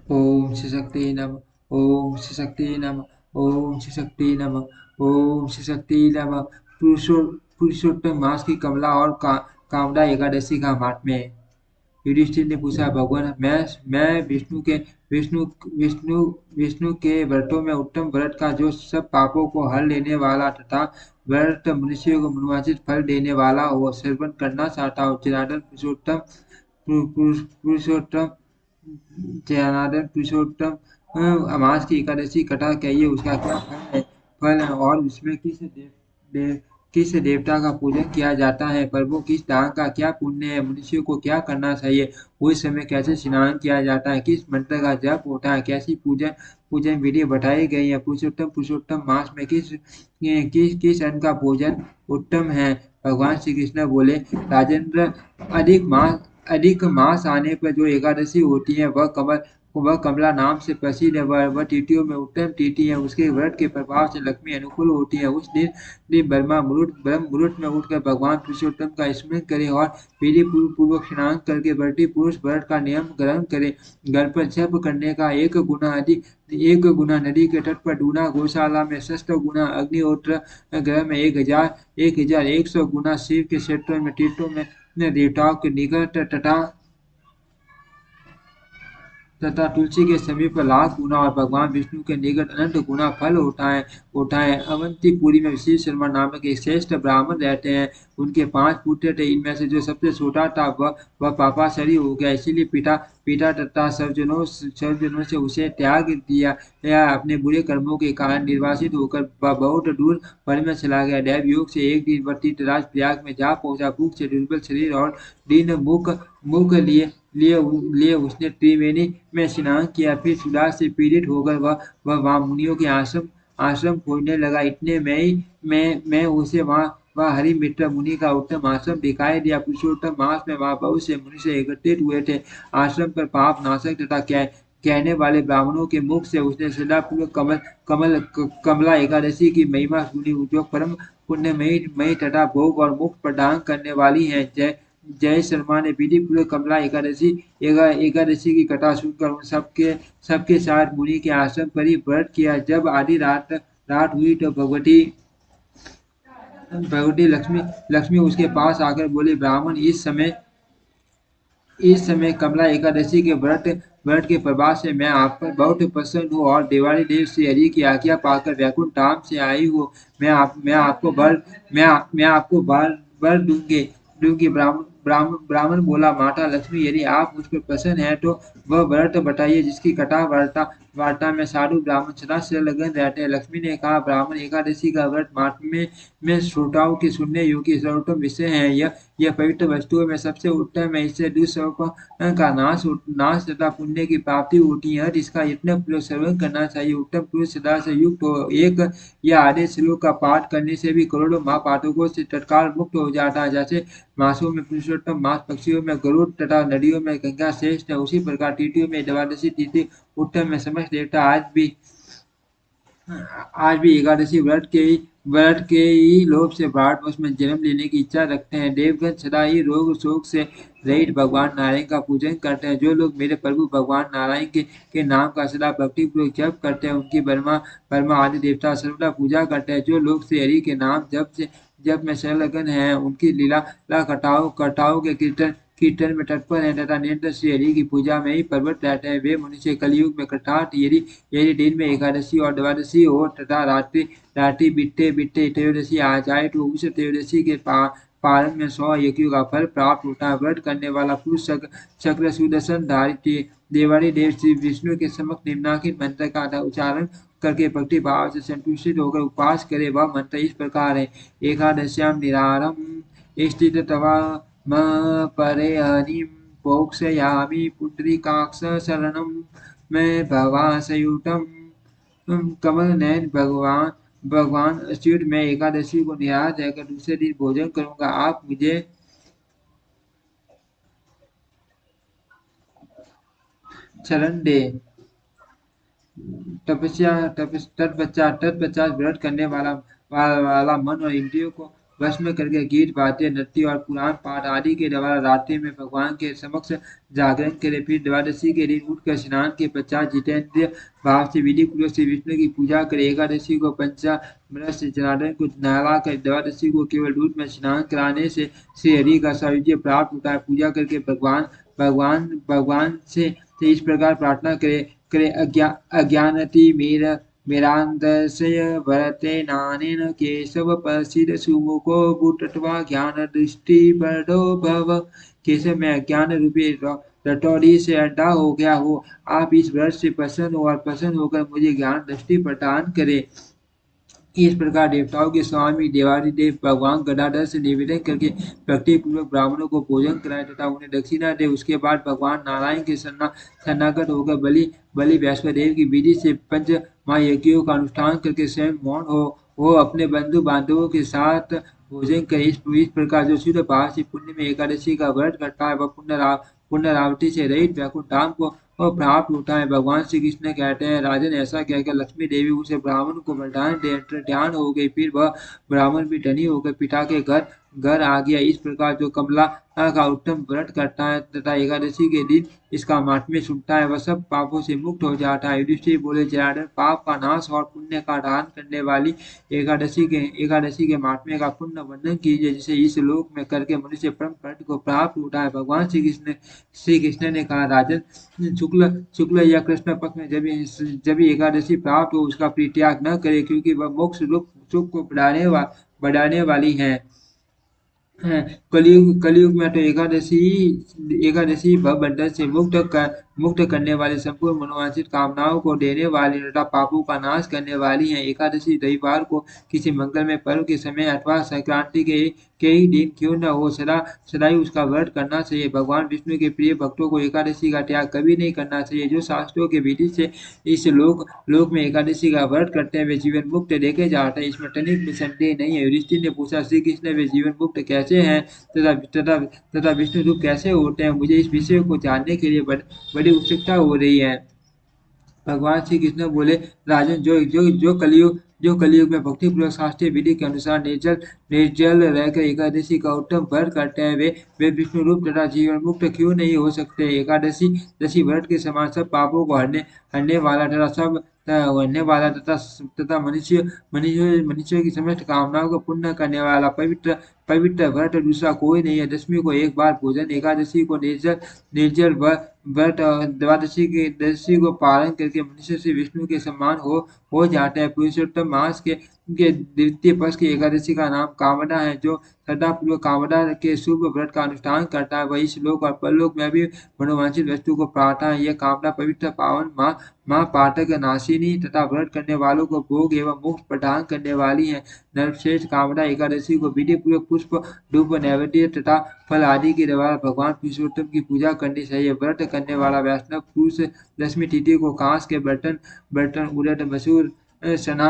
ओम श्री शक्ति नमः। ओम श्री शक्ति नमः। ओम श्री शक्ति नमः। ओम श्री शक्ति नमः। पुरुषोत्तम मास की कमला और कामदा एकादशी का महात्म्य है। युधिष्ठिर ने पूछा, भगवान, मैं विष्णु विष्णु विष्णु के व्रतों में उत्तम व्रत का, जो सब पापों को हर लेने वाला तथा व्रत मनुष्य को मनोवांछित फल देने वाला हो, सेवन करना चाहता हूँ। जनार्दन पुरुषोत्तम पुरुषोत्तम जनार्दन पुरुषोत्तम अमास की एकादशी कथा कहिए, उसका क्या फल है और उसमें किस देवता का पूजन किया जाता है? प्रभु, किस दान का क्या पुण्य है? मनुष्य को क्या करना चाहिए? उस समय कैसे स्नान किया जाता है? किस मंत्र का जप होता है? कैसी पूजन पूजन विधि बताई गई है? पुरुषोत्तम मास में किस अन्न का भोजन उत्तम है? भगवान श्री कृष्ण बोले, राजेंद्र, अधिक मास अधिक मास आने पर जो एकादशी होती है वह कमला नाम से प्रसिद्ध है। वह तिथियों में उत्तम तिथि है। उसके व्रत के प्रभाव से लक्ष्मी अनुकूल होती है। उस दिन ब्रह्म मुहूर्त में उठकर भगवान पुरुषोत्तम का स्मरण करें और विधि पूर्वक स्नान करके व्रती पुरुष व्रत का नियम ग्रहण करे। घर पर जप करने का एक गुना नदी के तट पर दूना, गौशाला में 600 गुना, अग्निहोत्र ग्रह में 1100 गुना, शिव के क्षेत्रों में तीर्थों में देवताओं के निकट तथा तुलसी के समीप लाख गुना और भगवान विष्णु के निकट अनंत गुना फल होता है। अवंतीपुरी में शिव शर्मा नामक एक श्रेष्ठ ब्राह्मण रहते हैं। उनके 5 पुत्र थे। इनमें से जो सबसे छोटा था वह पापाचारी हो गया। इसीलिए पिता पिता तथा सर्वजनों से उसे त्याग दिया। यह अपने बुरे कर्मों के कारण निर्वासित होकर वह बहुत दूर वन में चला गया। दैव योग से एक दिन वह तीर्थराज प्रयाग में जा पहुंचा। भूख से दुर्बल शरीर और दीन मुख लिए उसने त्रिवेणी में स्नान किया। फिर सुधा से पीड़ित होकर वह वहाँ मुनियों के आश्रम आश्रम खोजने लगा। इतने में ही मैं उसे वह हरि मित्र मुनि का उत्तम आश्रम दिखाई दिया। पुरुषोत्तम मास में वहाँ बहुत से मनुष्य एकत्रित हुए थे। आश्रम पर पाप नाशक तथा कहने वाले ब्राह्मणों के मुख से उसने श्रद्धापूर्वक कमला एकादशी की महिमा सुनी, जो परम पुण्यमयी तथा भोग और मुक्त प्रदान करने वाली है। जय शर्मा ने विधि पूर्वक कमला एकादशी की कथा सुनकर उन सबके साथ मुनि के आश्रम पर ही व्रत किया। जब आधी रात हुई तो भगवती लक्ष्मी उसके पास आकर बोली, ब्राह्मण, इस समय कमला एकादशी के व्रत के प्रभाव से मैं आप पर बहुत प्रसन्न हूँ और दिवाली देव श्री हरि की आज्ञा पाकर वैकुंठ धाम से आई हूँ। मैं आपको मैं आपको वर दूंगी। ब्राह्मण बोला, माता लक्ष्मी, यदि आप मुझ पर प्रसन्न हैं तो वह व्रत बताइए जिसकी कथा वार्ता में साधु ब्राह्मण सदा से लगन रहते हैं। लक्ष्मी ने कहा, ब्राह्मण, एकादशी का व्रत महात्म्य में श्रोताओं के सुनने योग्य सर्वोत्तम विषय है। यह पवित्र वस्तुओं में सबसे उत्तम है। इससे दुष्सर्प का नाश तथा पुण्य की प्राप्ति होती है। इसका यत्न पूर्वक सेवन करना चाहिए। उत्तम पुरुष सदा से युक्त हो। एक या आधे श्लोक का पाठ करने से भी करोड़ों महापातकों से तत्काल मुक्त हो जाता है। जैसे मासों में पुरुषोत्तम मास, पक्षियों में गरुड़ तथा नदियों में गंगा श्रेष्ठ है, उसी प्रकार तिथियों में द्वादशी तिथि उत्तम है। समस्त देवता आज भी एकादशी व्रत के ही लोभ से भारतवर्ष में जन्म लेने की इच्छा रखते हैं। देवगण सदा ही रोग शोक से रहित भगवान नारायण का पूजन करते हैं। जो लोग मेरे प्रभु भगवान नारायण के नाम का सदा भक्ति पूर्वक जप करते हैं, उनकी ब्रह्मा आदि देवता सर्वदा पूजा करते हैं। जो लोग श्री हरि के नाम जप में संलग्न हैं, उनकी लीला कथाओं के कीर्तन में तत्पर है तथा निरंतर श्री हरि की पूजा में ही प्रवृत्त रहते हैं, वे मनुष्य कलयुग में अर्थात यदि दिन में एकादशी और द्वादशी हो तथा रात्रि बीतते बीतते त्रयोदशी आ जाए तो उस त्रयोदशी के पारण में 100 यज्ञों का फल प्राप्त होता है। व्रत करने वाला पुरुष चक्र सुदर्शन धारी देवारी देव श्री विष्णु के समक्ष निम्नांकित मंत्र का उच्चारण करके भक्ति भाव से संतुष्टित होकर उपवास करे। वह मंत्र इस प्रकार है, एकादश्याम निरारम स्थित तवा म परे हरिम पोक्षयामि पुत्रिकाक्ष शरणम मैं भवासयुतम कमल नयन भगवान अच्युत, मैं एकादशी को निराहार रहकर दूसरे दिन भोजन करूंगा। आप मुझे शरण दे। तपस्या तत्पश्चात व्रत करने वाला मन और इंद्रियों को भस्म करके गीत वाद्य नृत्य और पुराण पाठ आदि के द्वारा रात्रि में भगवान के समक्ष जागरण करे। फिर द्वादशी के दिन उठकर स्नान के पश्चात जितेंद्रिय भाव से विधि पूर्वक श्री विष्णु की पूजा करे। एकादशी को पंचामृत से जनार्दन को नहलाकर द्वादशी को केवल दूध में स्नान कराने से श्री हरि का सायुज्य प्राप्त होता है। पूजा करके भगवान भगवान भगवान से इस प्रकार प्रार्थना करे अज्ञानति मेरांदस्य भरते नानेन केशव प्रसिद्ध सुमुखो भूतत्वा ज्ञान दृष्टि बड़ो भव। केशव में अज्ञान रूपी रटौड़ी से अंडा हो गया हो, आप इस व्रत से प्रसन्न हो और प्रसन्न होकर मुझे ज्ञान दृष्टि प्रदान करें। इस प्रकार देवताओं के स्वामी देवादिदेव भगवान गदाधर से निवेदन करके भक्ति पूर्वक ब्राह्मणों को भोजन कराए तथा उन्हें दक्षिणा दे। उसके बाद भगवान नारायण के शरणागत होकर बलि वैश्वदेव की विधि से पंच महायज्ञों का अनुष्ठान करके स्वयं मौन हो अपने बंधु बांधवों के साथ भोजन करे। इस प्रकार जो शुद्ध भाव से पुण्य में एकादशी का व्रत करता है वह पुण्य रावटी से रहित वैकुंठ धाम को प्राप्त होता है। भगवान श्री कृष्ण कहते हैं, राजन ऐसा कहकर लक्ष्मी देवी उसे ब्राह्मण को वरदान दे ध्यान हो गई। फिर वह ब्राह्मण भी धनी होकर पिता के घर आ गया। इस प्रकार जो कमला का उत्तम व्रत करता है तथा एकादशी के दिन इसका महात्म्य सुनता है वह सब पापों से मुक्त हो जाता है। युधिष्ठिर बोले, जनार्दन पाप का नाश और पुण्य का दान करने वाली एकादशी के महात्म्य का पुण्य वर्णन कीजिए जिसे इस लोक में करके मनुष्य परम पद को प्राप्त होता है। भगवान श्री कृष्ण ने कहा, राजन शुक्ल या कृष्ण पक्ष में जब एकादशी प्राप्त हो उसका परित्याग न करे क्योंकि वह मोक्ष रूप सुख को बढ़ाने वाली है। कलयुग में तो एकादशी भवबंधन से मुक्त करने वाली संपूर्ण मनोवांछित कामनाओं को देने वाली तथा पापों का नाश करने वाली है। एकादशी रविवार को किसी मंगलमय पर्व के समय अथवा संक्रांति के ही दिन क्यों न हो सदाई उसका व्रत करना चाहिए। भगवान विष्णु के प्रिय भक्तों को एकादशी का त्याग कभी नहीं करना चाहिए। जो शास्त्रों के विधि से इस लोक में एकादशी का व्रत करते हैं वे जीवन मुक्त देखे जाते हैं, इसमें तनिक भी संदेह नहीं है। युधिष्ठिर ने पूछा, श्री कृष्ण वे जीवन मुक्त कैसे हैं तथा विष्णु रूप कैसे होते हैं? मुझे इस विषय को जानने के लिए बड़ी उत्सुकता हो रही है। भगवान श्री कृष्ण बोले, राजन जो कलयुग में भक्ति पूर्वक शास्त्रीय विधि के अनुसार निर्जल रहकर एकादशी का उत्तम व्रत करते हैं वे विष्णु रूप तथा जीवन मुक्त क्यों नहीं हो सकते? एकादशी व्रत के समान सब पापों को हरने वाला तथा मनुष्य की समस्त कामनाओं को पूर्ण करने वाला पवित्र व्रत दूसरा कोई नहीं है। दशमी को एक बार भोजन, एकादशी को निर्जल व्रत, द्वादशी को पालन करके मनुष्य से विष्णु के समान हो जाते हैं। पुरुषोत्तम मास के द्वितीय पक्ष की एकादशी का नाम कामदा है। जो श्रद्धापूर्वक कामदा के शुभ व्रत का अनुष्ठान करता है वह इस लोक और परलोक में भी मनोवांछित वस्तु को पाता है। यह कामना पवित्र पावन माँ पातक नाशिनी तथा व्रत करने वालों को भोग एवं मोक्ष प्रदान करने वाली है। नरश्रेष्ठ कामदा एकादशी को विधि पूर्वक पुष्प धूप नैवेद्य तथा फल आदि के द्वारा भगवान पुरुषोत्तम की पूजा करनी चाहिए। व्रत करने वाला वैष्णव पुरुष दशमी तिथि को कांस के बर्तन उड़द मसूर चना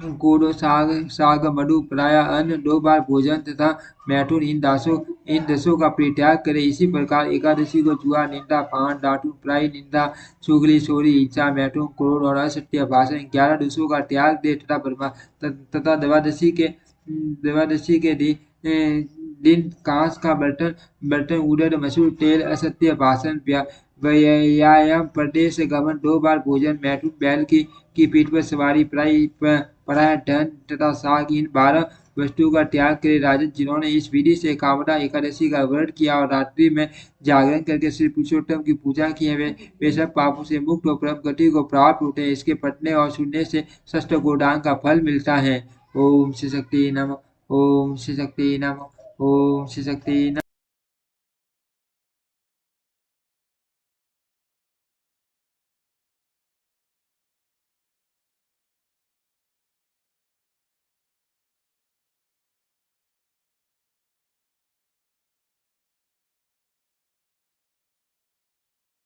कोडो साग मधु प्राय अन्न 2 बार भोजन तथा मैथुन इन दसों का परित्याग करे। इसी प्रकार एकादशी को जुआ, निंदा, पान, डांटू, प्राय निंदा, चुगली, चोरी, इच्छा, मैथुन, क्रोध और असत्य भाषण 11 दोषों का त्याग दे तथा द्वादशी के दिन कांस का बर्तन उड़द मसूर तेल, असत्य भाषण, व्यायाम, प्रदेश गमन, 2 बार भोजन, मैथुन, बैल की पीठ पर सवारी, पराय धन तथा साग इन 12 वस्तुओं का त्याग करे। राजन, जिन्होंने इस विधि से कामदा एकादशी का व्रत किया और रात्रि में जागरण करके श्री पुरुषोत्तम की पूजा की है वे सब पापों से मुक्त हो परम गति को प्राप्त होते हैं। इसके पढ़ने और सुनने से षष्ठ गोदान का फल मिलता है। ओम श्री शक्ति नमः। ओम श्री शक्ति नमः। ओम श्री शक्ति नमः।